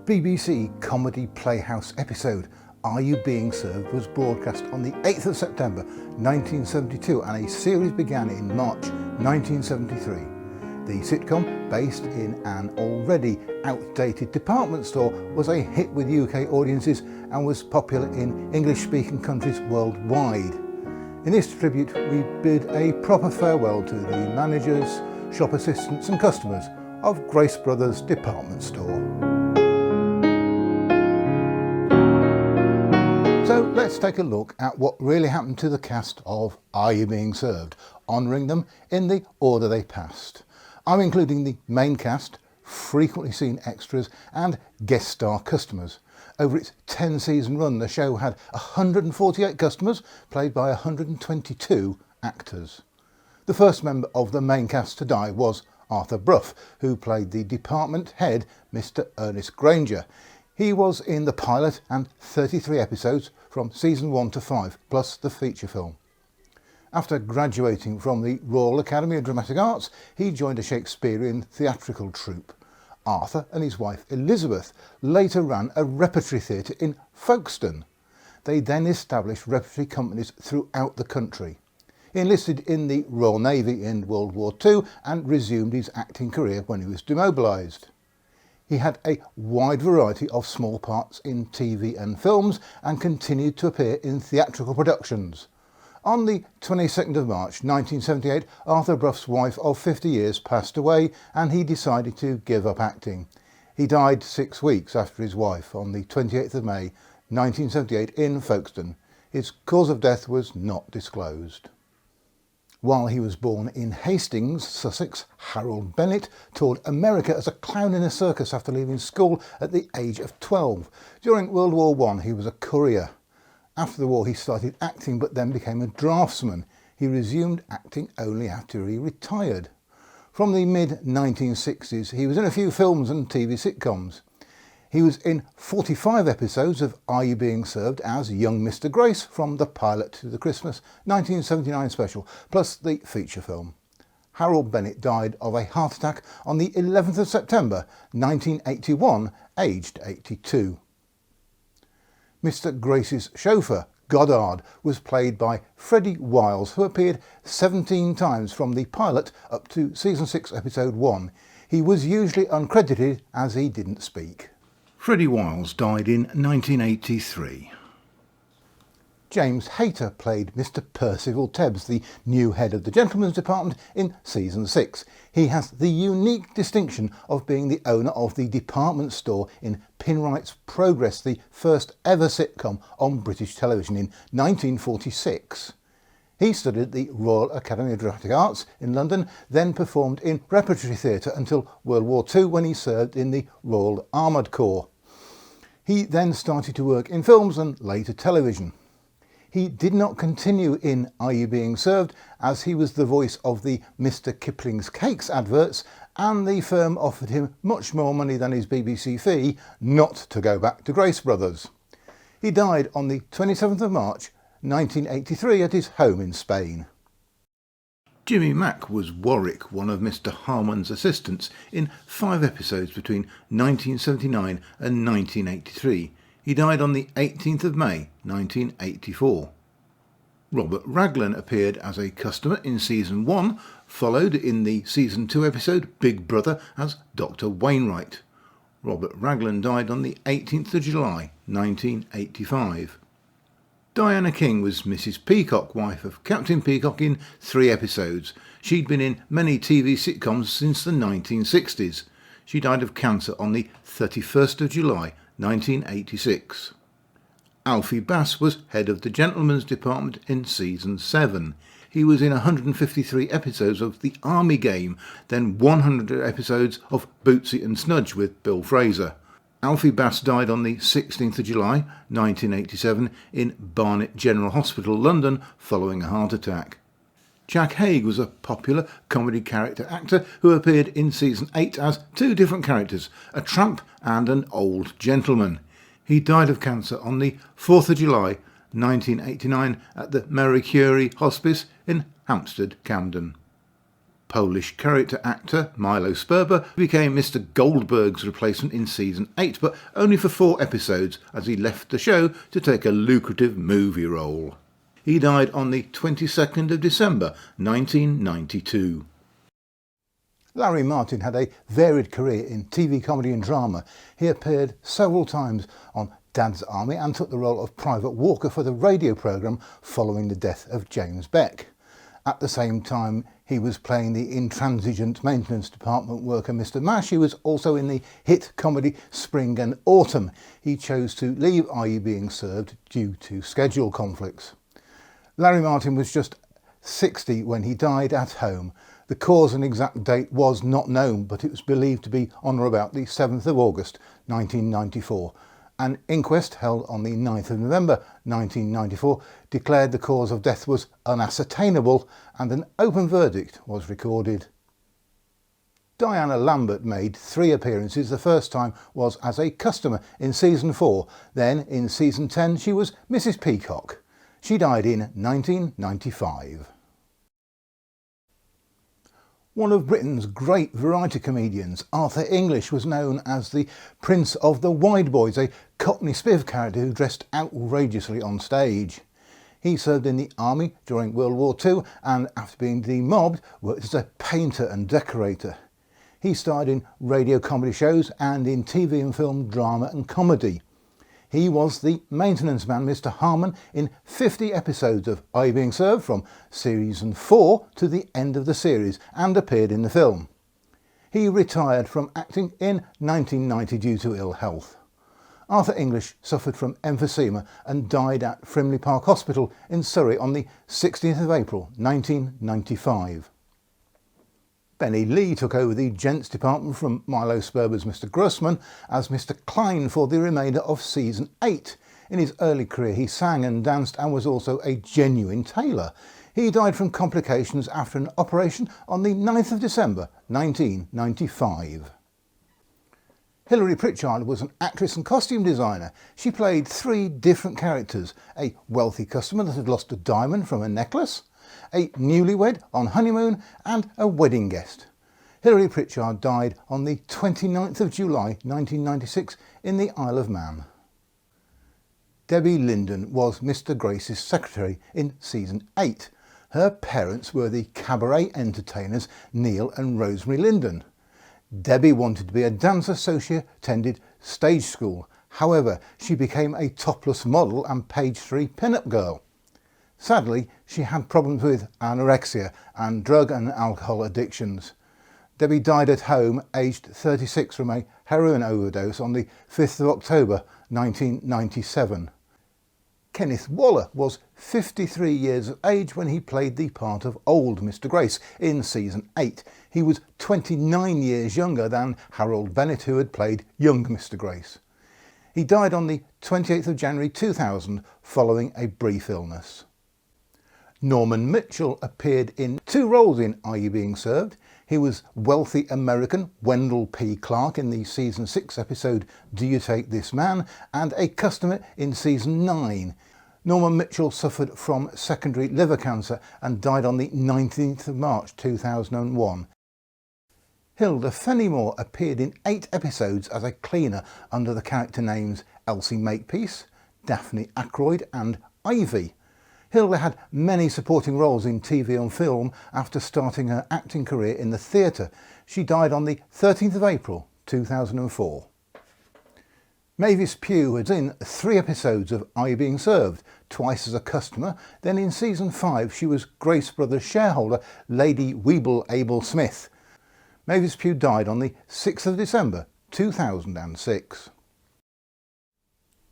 BBC Comedy Playhouse episode Are You Being Served was broadcast on the 8th of September 1972 and a series began in March 1973. The sitcom, based in an already outdated department store, was a hit with UK audiences and was popular in English-speaking countries worldwide. In this tribute, we bid a proper farewell to the managers, shop assistants and customers of Grace Brothers department store. So let's take a look at what really happened to the cast of Are You Being Served, honouring them in the order they passed. I'm including the main cast, frequently seen extras and guest star customers. Over its 10-season run, the show had 148 customers, played by 122 actors. The first member of the main cast to die was Arthur Brough, who played the department head, Mr. Ernest Granger. He was in the pilot and 33 episodes from season 1 to 5, plus the feature film. After graduating from the Royal Academy of Dramatic Arts, he joined a Shakespearean theatrical troupe. Arthur and his wife Elizabeth later ran a repertory theatre in Folkestone. They then established repertory companies throughout the country. He enlisted in the Royal Navy in World War II and resumed his acting career when he was demobilised. He had a wide variety of small parts in TV and films and continued to appear in theatrical productions. On the 22nd of March 1978, Arthur Brough's wife of 50 years passed away and he decided to give up acting. He died 6 weeks after his wife on the 28th of May 1978 in Folkestone. His cause of death was not disclosed. While he was born in Hastings, Sussex, Harold Bennett toured America as a clown in a circus after leaving school at the age of 12. During World War I, he was a courier. After the war, he started acting but then became a draftsman. He resumed acting only after he retired. From the mid-1960s, he was in a few films and TV sitcoms. He was in 45 episodes of Are You Being Served as young Mr. Grace from the pilot to the Christmas 1979 special, plus the feature film. Harold Bennett died of a heart attack on the 11th of September 1981, aged 82. Mr. Grace's chauffeur, Goddard, was played by Freddie Wiles, who appeared 17 times from the pilot up to season 6 episode 1. He was usually uncredited as he didn't speak. Freddie Wiles died in 1983. James Hayter played Mr. Percival Tebbs, the new head of the Gentlemen's Department in season 6. He has the unique distinction of being the owner of the department store in Pinwright's Progress, the first ever sitcom on British television in 1946. He studied at the Royal Academy of Dramatic Arts in London, then performed in repertory theatre until World War II when he served in the Royal Armoured Corps. He then started to work in films and later television. He did not continue in Are You Being Served as he was the voice of the Mr. Kipling's Cakes adverts and the firm offered him much more money than his BBC fee not to go back to Grace Brothers. He died on the 27th of March 1983 at his home in Spain. Jimmy Mack was Warwick, one of Mr. Harmon's assistants, in 5 episodes between 1979 and 1983. He died on the 18th of May 1984. Robert Raglan appeared as a customer in season 1, followed in the season 2 episode Big Brother as Dr. Wainwright. Robert Raglan died on the 18th of July 1985. Diana King was Mrs. Peacock, wife of Captain Peacock, in 3 episodes. She'd been in many TV sitcoms since the 1960s. She died of cancer on the 31st of July 1986. Alfie Bass was head of the Gentlemen's Department in season 7. He was in 153 episodes of The Army Game, then 100 episodes of Bootsy and Snudge with Bill Fraser. Alfie Bass died on the 16th of July 1987 in Barnet General Hospital, London, following a heart attack. Jack Haig was a popular comedy character actor who appeared in season 8 as 2 different characters, a tramp and an old gentleman. He died of cancer on the 4th of July 1989 at the Marie Curie Hospice in Hampstead, Camden. Polish character actor Milo Sperber became Mr. Goldberg's replacement in season 8, but only for 4 episodes as he left the show to take a lucrative movie role. He died on the 22nd of December 1992. Larry Martin had a varied career in TV comedy and drama. He appeared several times on Dad's Army and took the role of Private Walker for the radio programme following the death of James Beck. At the same time he was playing the intransigent maintenance department worker Mr. Mash, he was also in the hit comedy Spring and Autumn. He chose to leave Are You Being Served due to schedule conflicts. Larry Martin was just 60 when he died at home. The cause and exact date was not known, but it was believed to be on or about the 7th of August 1994. An inquest held on the 9th of November 1994 declared the cause of death was unascertainable and an open verdict was recorded. Diana Lambert made 3 appearances. The first time was as a customer in season 4. Then in season 10 she was Mrs. Peacock. She died in 1995. One of Britain's great variety comedians, Arthur English, was known as the Prince of the Wide Boys, a Cockney spiv character who dressed outrageously on stage. He served in the army during World War II and, after being demobbed, worked as a painter and decorator. He starred in radio comedy shows and in TV and film drama and comedy. He was the maintenance man, Mr. Harmon, in 50 episodes of Are You Being Served from season 4 to the end of the series and appeared in the film. He retired from acting in 1990 due to ill health. Arthur English suffered from emphysema and died at Frimley Park Hospital in Surrey on the 16th of April 1995. Benny Lee took over the gents department from Milo Sperber's Mr. Grossman as Mr. Klein for the remainder of season 8. In his early career he sang and danced and was also a genuine tailor. He died from complications after an operation on the 9th of December 1995. Hilary Pritchard was an actress and costume designer. She played 3 different characters: a wealthy customer that had lost a diamond from a necklace, a newlywed on honeymoon and a wedding guest. Hilary Pritchard died on the 29th of July 1996 in the Isle of Man. Debbie Linden was Mr. Grace's secretary in season 8. Her parents were the cabaret entertainers Neil and Rosemary Linden. Debbie wanted to be a dancer, so she attended stage school. However, she became a topless model and page 3 pin-up girl. Sadly, she had problems with anorexia and drug and alcohol addictions. Debbie died at home, aged 36, from a heroin overdose on the 5th of October 1997. Kenneth Waller was 53 years of age when he played the part of old Mr. Grace in season 8. He was 29 years younger than Harold Bennett, who had played young Mr. Grace. He died on the 28th of January 2000 following a brief illness. Norman Mitchell appeared in 2 roles in Are You Being Served? He was wealthy American Wendell P. Clark in the season 6 episode Do You Take This Man? And a customer in season 9. Norman Mitchell suffered from secondary liver cancer and died on the 19th of March 2001. Hilda Fenimore appeared in 8 episodes as a cleaner under the character names Elsie Makepeace, Daphne Ackroyd and Ivy. Hilda had many supporting roles in TV and film after starting her acting career in the theatre. She died on the 13th of April 2004. Mavis Pugh was in 3 episodes of Are You Being Served? Twice as a customer. Then in season 5 she was Grace Brothers shareholder Lady Weeble Abel Smith. Mavis Pugh died on the 6th of December 2006.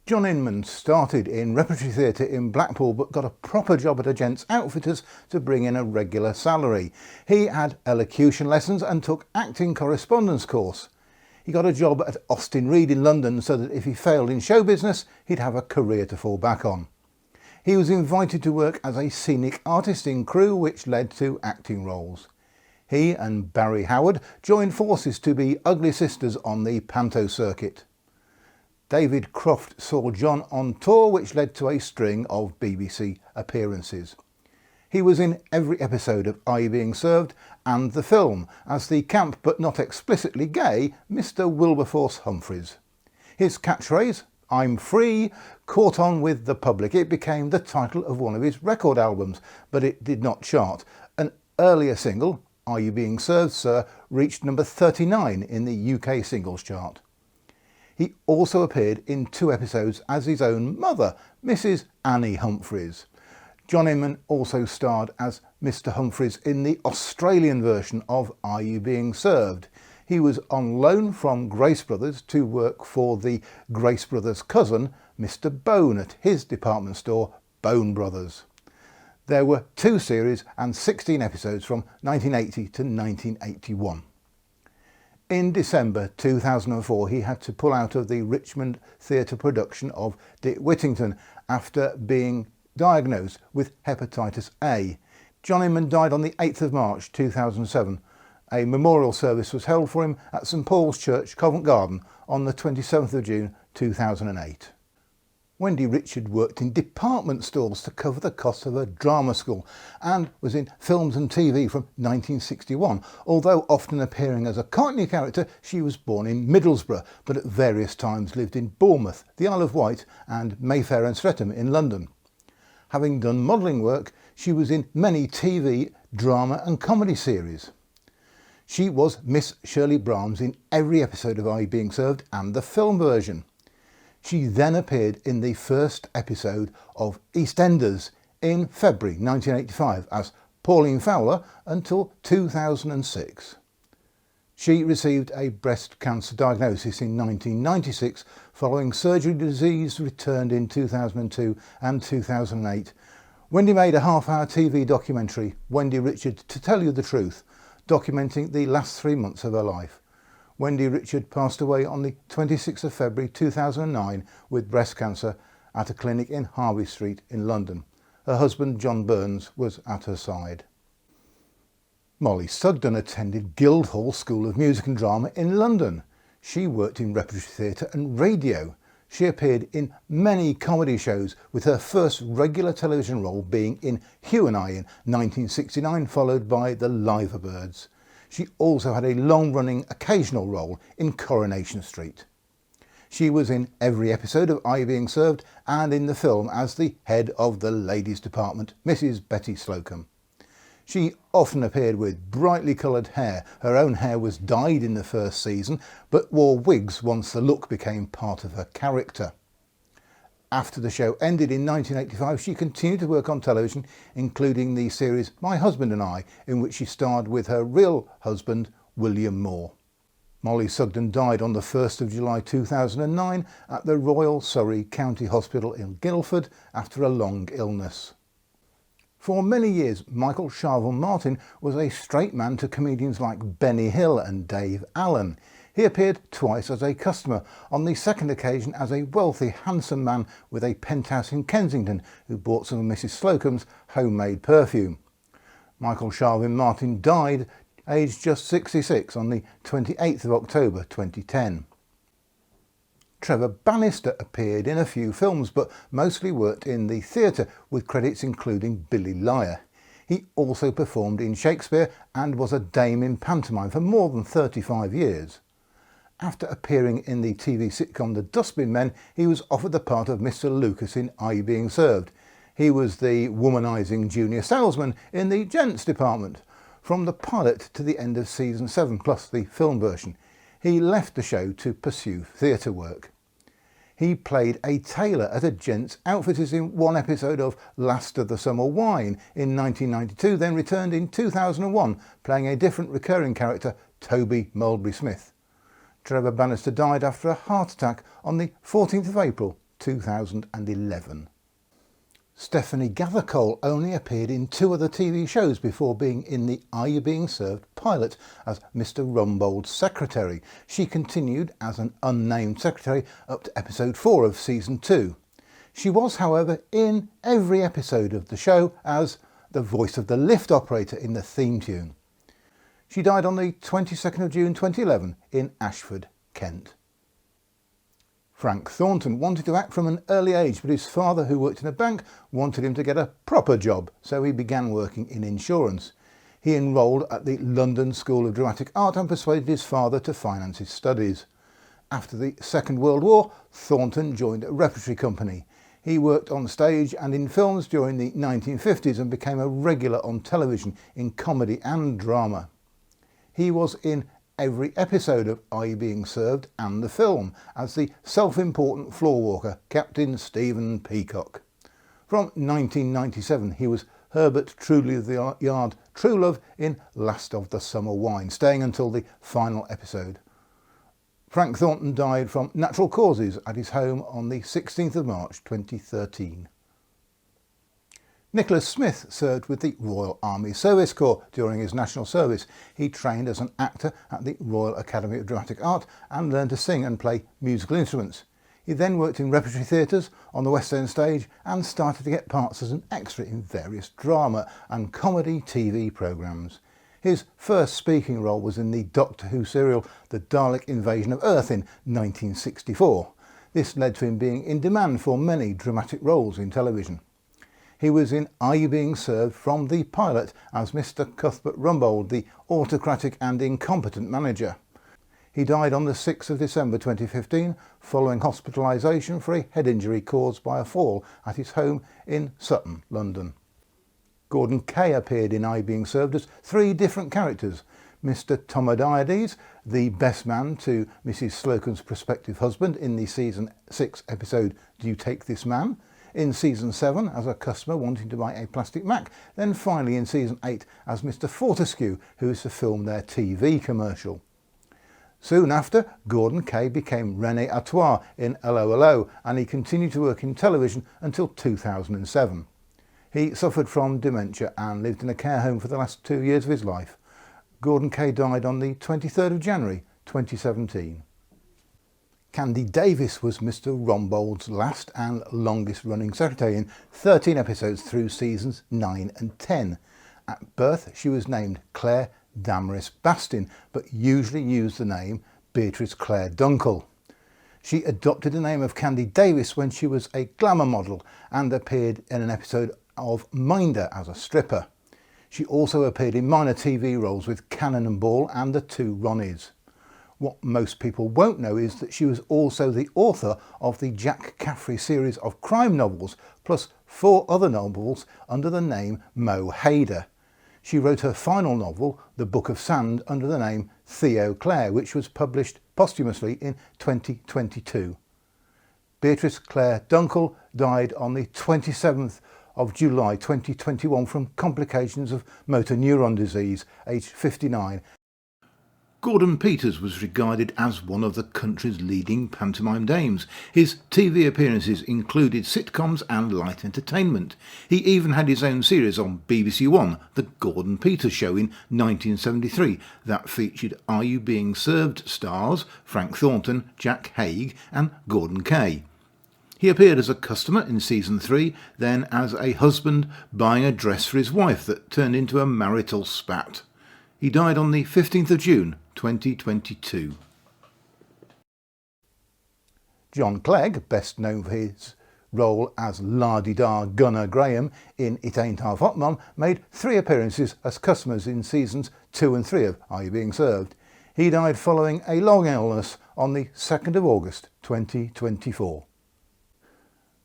John Inman started in repertory theatre in Blackpool but got a proper job at a gents outfitters to bring in a regular salary. He had elocution lessons and took acting correspondence course. He got a job at Austin Reed in London so that if he failed in show business he'd have a career to fall back on. He was invited to work as a scenic artist in Crewe, which led to acting roles. He and Barry Howard joined forces to be ugly sisters on the panto circuit. David Croft saw John on tour, which led to a string of BBC appearances. He was in every episode of Are You Being Served and the film as the camp but not explicitly gay Mr. Wilberforce Humphreys. His catchphrase, "I'm free," caught on with the public. It became the title of one of his record albums, but it did not chart. An earlier single, Are You Being Served, Sir, reached number 39 in the UK singles chart. He also appeared in 2 episodes as his own mother, Mrs. Annie Humphreys. John Inman also starred as Mr. Humphreys in the Australian version of Are You Being Served. He was on loan from Grace Brothers to work for the Grace Brothers' cousin, Mr. Bone, at his department store, Bone Brothers. There were 2 series and 16 episodes from 1980 to 1981. In December 2004, he had to pull out of the Richmond Theatre production of Dick Whittington after being diagnosed with hepatitis A. John Inman died on the 8th of March 2007. A memorial service was held for him at St Paul's Church, Covent Garden on the 27th of June 2008. Wendy Richard worked in department stores to cover the cost of her drama school and was in films and TV from 1961. Although often appearing as a Cockney character, she was born in Middlesbrough but at various times lived in Bournemouth, the Isle of Wight and Mayfair and Streatham in London. Having done modelling work, she was in many TV, drama and comedy series. She was Miss Shirley Brahms in every episode of Are You Being Served and the film version. She then appeared in the first episode of EastEnders in February 1985 as Pauline Fowler until 2006. She received a breast cancer diagnosis in 1996 following surgery. Disease returned in 2002 and 2008. Wendy made a half-hour TV documentary, Wendy Richard to Tell You the Truth, documenting the last 3 months of her life. Wendy Richard passed away on the 26th of February 2009 with breast cancer at a clinic in Harvey Street in London. Her husband John Burns was at her side. Molly Sugden attended Guildhall School of Music and Drama in London. She worked in repertory theatre and radio. She appeared in many comedy shows, with her first regular television role being in Hugh and I in 1969, followed by The Liverbirds. She also had a long-running occasional role in Coronation Street. She was in every episode of Are You Being Served and in the film as the head of the ladies' department, Mrs. Betty Slocum. She often appeared with brightly coloured hair. Her own hair was dyed in the first season, but wore wigs once the look became part of her character. After the show ended in 1985, she continued to work on television, including the series My Husband and I, in which she starred with her real husband, William Moore. Molly Sugden died on the 1st of July 2009 at the Royal Surrey County Hospital in Guildford after a long illness. For many years, Michael Sharville Martin was a straight man to comedians like Benny Hill and Dave Allen. He appeared twice as a customer, on the second occasion as a wealthy, handsome man with a penthouse in Kensington who bought some of Mrs. Slocum's homemade perfume. Michael Sharville Martin died aged just 66 on the 28th of October 2010. Trevor Bannister appeared in a few films but mostly worked in the theatre, with credits including Billy Liar. He also performed in Shakespeare and was a dame in pantomime for more than 35 years. After appearing in the TV sitcom The Dustbin Men, he was offered the part of Mr. Lucas in Are You Being Served? He was the womanising junior salesman in the gents department, from the pilot to the end of season 7 plus the film version. He left the show to pursue theatre work. He played a tailor at a gents outfitters in one episode of Last of the Summer Wine in 1992, then returned in 2001, playing a different recurring character, Toby Mulberry Smith. Trevor Bannister died after a heart attack on the 14th of April 2011. Stephanie Gathercole only appeared in 2 other TV shows before being in the Are You Being Served pilot as Mr. Rumbold's secretary. She continued as an unnamed secretary up to episode 4 of season 2. She was, however, in every episode of the show as the voice of the lift operator in the theme tune. She died on the 22nd of June 2011 in Ashford, Kent. Frank Thornton wanted to act from an early age, but his father, who worked in a bank, wanted him to get a proper job, so he began working in insurance. He enrolled at the London School of Dramatic Art and persuaded his father to finance his studies. After the Second World War, Thornton joined a repertory company. He worked on stage and in films during the 1950s and became a regular on television in comedy and drama. He was in every episode of Are You Being Served and the film as the self-important floorwalker Captain Stephen Peacock. From 1997 he was Herbert Truly of the Yard Truelove in Last of the Summer Wine, staying until the final episode. Frank Thornton died from natural causes at his home on the 16th of March 2013. Nicholas Smith served with the Royal Army Service Corps during his national service. He trained as an actor at the Royal Academy of Dramatic Art and learned to sing and play musical instruments. He then worked in repertory theatres, on the West End stage, and started to get parts as an extra in various drama and comedy TV programmes. His first speaking role was in the Doctor Who serial The Dalek Invasion of Earth in 1964. This led to him being in demand for many dramatic roles in television. He was in Are You Being Served from the pilot as Mr. Cuthbert Rumbold, the autocratic and incompetent manager. He died on the 6th of December 2015 following hospitalisation for a head injury caused by a fall at his home in Sutton, London. Gordon Kay appeared in Are You Being Served as three different characters: Mr. Tomodaides, the best man to Mrs. Slocum's prospective husband in the Season 6 episode Do You Take This Man?, in Season 7 as a customer wanting to buy a plastic Mac, then finally in Season 8 as Mr. Fortescue, who is to film their TV commercial. Soon after, Gordon Kay became René Artois in 'Allo 'Allo, and he continued to work in television until 2007. He suffered from dementia and lived in a care home for the last 2 years of his life. Gordon Kay died on the 23rd of January 2017. Candy Davis was Mr. Rumbold's last and longest running secretary in 13 episodes through seasons 9 and 10. At birth she was named Claire Damaris Bastin, but usually used the name Beatrice Claire Dunkel. She adopted the name of Candy Davis when she was a glamour model and appeared in an episode of Minder as a stripper. She also appeared in minor TV roles with Cannon and Ball and the Two Ronnies. What most people won't know is that she was also the author of the Jack Caffrey series of crime novels, plus 4 other novels under the name Mo Hader. She wrote her final novel, The Book of Sand, under the name Theo Clare, which was published posthumously in 2022. Beatrice Claire Dunkel died on the 27th of July 2021 from complications of motor neuron disease, aged 59. Gordon Peters was regarded as one of the country's leading pantomime dames. His TV appearances included sitcoms and light entertainment. He even had his own series on BBC One, The Gordon Peters Show, in 1973, that featured Are You Being Served stars Frank Thornton, Jack Haig and Gordon Kay. He appeared as a customer in Season 3, then as a husband buying a dress for his wife that turned into a marital spat. He died on the 15th of June 2022. John Clegg, best known for his role as La-di-da Gunner Graham in It Ain't Half Hot Mum, made 3 appearances as customers in Seasons 2 and 3 of Are You Being Served? He died following a long illness on the 2nd of August 2024.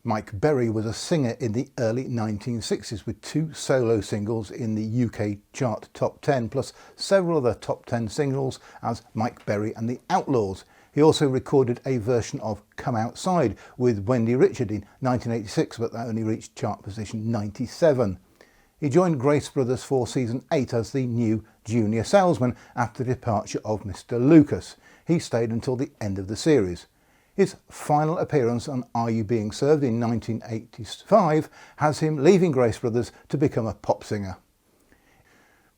Mike Berry was a singer in the early 1960s with 2 solo singles in the UK chart Top 10 plus several other Top 10 singles as Mike Berry and the Outlaws. He also recorded a version of Come Outside with Wendy Richard in 1986, but that only reached chart position 97. He joined Grace Brothers for Season 8 as the new junior salesman after the departure of Mr. Lucas. He stayed until the end of the series. His final appearance on Are You Being Served in 1985 has him leaving Grace Brothers to become a pop singer.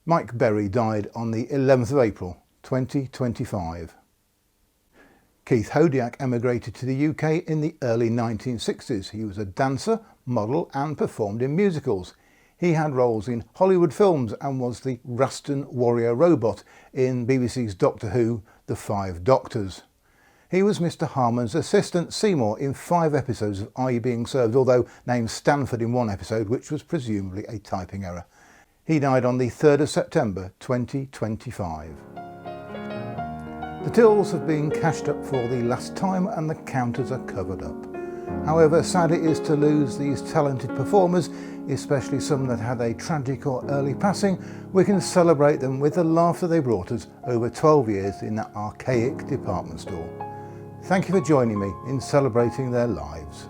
Mike Berry died on the 11th of April 2025. Keith Hodiak emigrated to the UK in the early 1960s. He was a dancer, model and performed in musicals. He had roles in Hollywood films and was the Raston warrior robot in BBC's Doctor Who, The 5 Doctors. He was Mr. Harmon's assistant Seymour in 5 episodes of Are You Being Served, although named Stanford in one episode, which was presumably a typing error. He died on the 3rd of September 2025. The tills have been cashed up for the last time and the counters are covered up. However, sad it is to lose these talented performers, especially some that had a tragic or early passing. We can celebrate them with the laughter they brought us over 12 years in that archaic department store. Thank you for joining me in celebrating their lives.